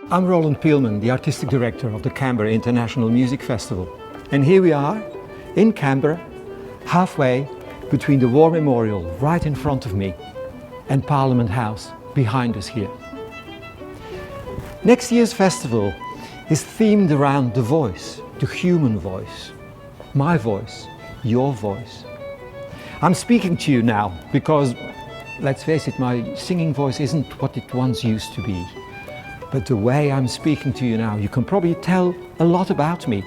I'm Roland Peelman, the Artistic Director of the Canberra International Music Festival. And here we are in Canberra, halfway between the War Memorial right in front of me and Parliament House behind us here. Next year's festival is themed around the voice, the human voice, my voice, your voice. I'm speaking to you now because, let's face it, my singing voice isn't what it once used to be. But the way I'm speaking to you now, you can probably tell a lot about me.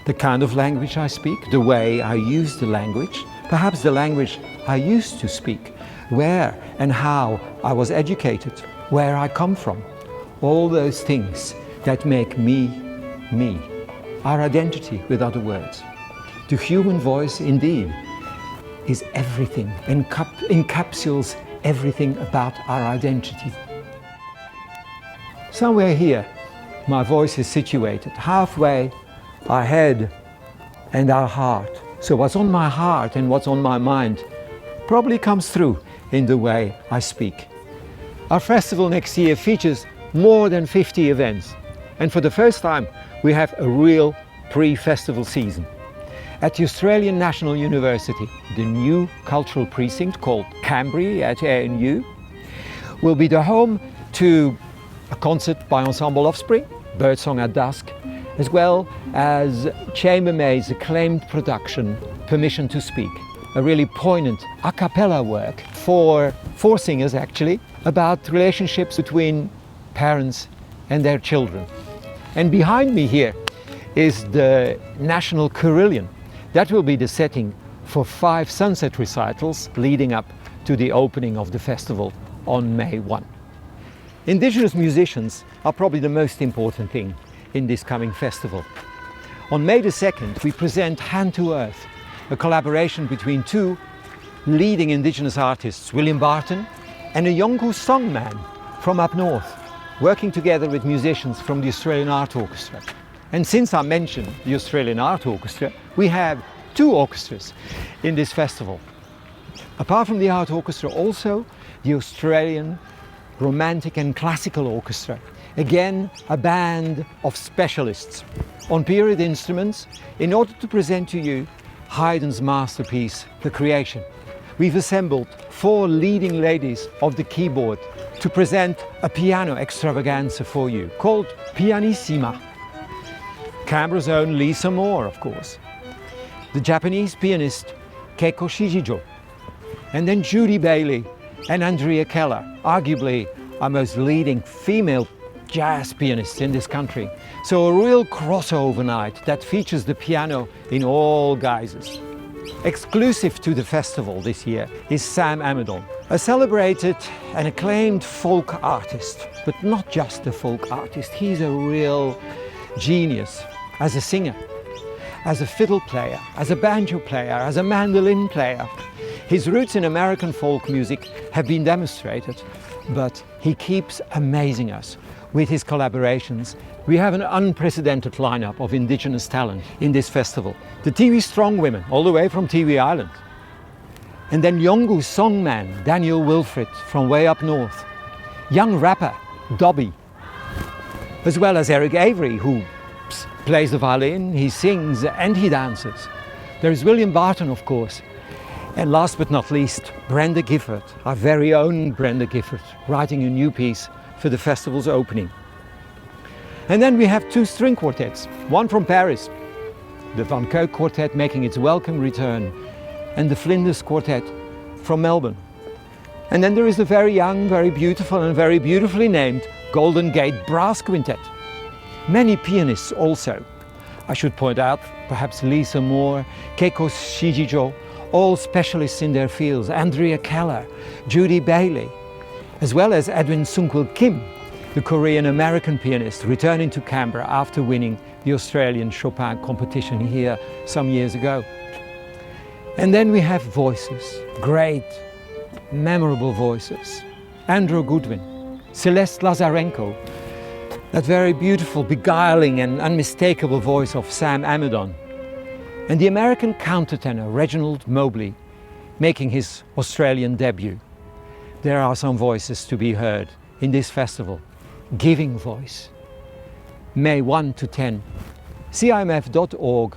The kind of language I speak, the way I use the language, perhaps the language I used to speak, where and how I was educated, where I come from. All those things that make me, me. Our identity, with other words. The human voice, indeed, is everything, encapsulates everything about our identity. Somewhere here, my voice is situated, halfway our head and our heart. So what's on my heart and what's on my mind probably comes through in the way I speak. Our festival next year features more than 50 events. And for the first time, we have a real pre-festival season. At the Australian National University, the new cultural precinct called Canberra at ANU will be the home to a concert by Ensemble Offspring, Birdsong at Dusk, as well as Chambermaid's acclaimed production, Permission to Speak, a really poignant a cappella work for four singers actually, about relationships between parents and their children. And behind me here is the National Carillon. That will be the setting for 5 sunset recitals leading up to the opening of the festival on May 1. Indigenous musicians are probably the most important thing in this coming festival. On May the 2nd, we present Hand to Earth, a collaboration between 2 leading Indigenous artists, William Barton and a Yolngu songman from up north, working together with musicians from the Australian Art Orchestra. And since I mentioned the Australian Art Orchestra, we have 2 orchestras in this festival. Apart from the Art Orchestra, also the Australian Romantic and Classical Orchestra, again a band of specialists on period instruments in order to present to you Haydn's masterpiece, The Creation. We've assembled 4 leading ladies of the keyboard to present a piano extravaganza for you called Pianissima. Canberra's own Lisa Moore, of course, the Japanese pianist Keiko Shijijo, and then Judy Bailey and Andrea Keller, arguably our most leading female jazz pianists in this country. So a real crossover night that features the piano in all guises. Exclusive to the festival this year is Sam Amidon, a celebrated and acclaimed folk artist, but not just a folk artist. He's a real genius as a singer, as a fiddle player, as a banjo player, as a mandolin player. His roots in American folk music have been demonstrated, but he keeps amazing us with his collaborations. We have an unprecedented lineup of Indigenous talent in this festival. The Tiwi Strong Women, all the way from Tiwi Island. And then Yolngu songman Daniel Wilfrid from way up north. Young rapper Dobby, as well as Eric Avery, who plays the violin, he sings and he dances. There is William Barton, of course. And last but not least, Brenda Gifford, our very own Brenda Gifford, writing a new piece for the festival's opening. And then we have 2 string quartets, one from Paris, the Van Cuyk Quartet making its welcome return, and the Flinders Quartet from Melbourne. And then there is the very young, very beautiful and very beautifully named Golden Gate Brass Quintet. Many pianists also. I should point out perhaps Lisa Moore, Keiko Shijijo, all specialists in their fields, Andrea Keller, Judy Bailey, as well as Edwin Sungkwil Kim, the Korean-American pianist returning to Canberra after winning the Australian Chopin competition here some years ago. And then we have voices, great, memorable voices. Andrew Goodwin, Celeste Lazarenko, that very beautiful, beguiling and unmistakable voice of Sam Amidon, and the American countertenor Reginald Mobley making his Australian debut. There are some voices to be heard in this festival, giving voice May 1 to 10, cimf.org.au.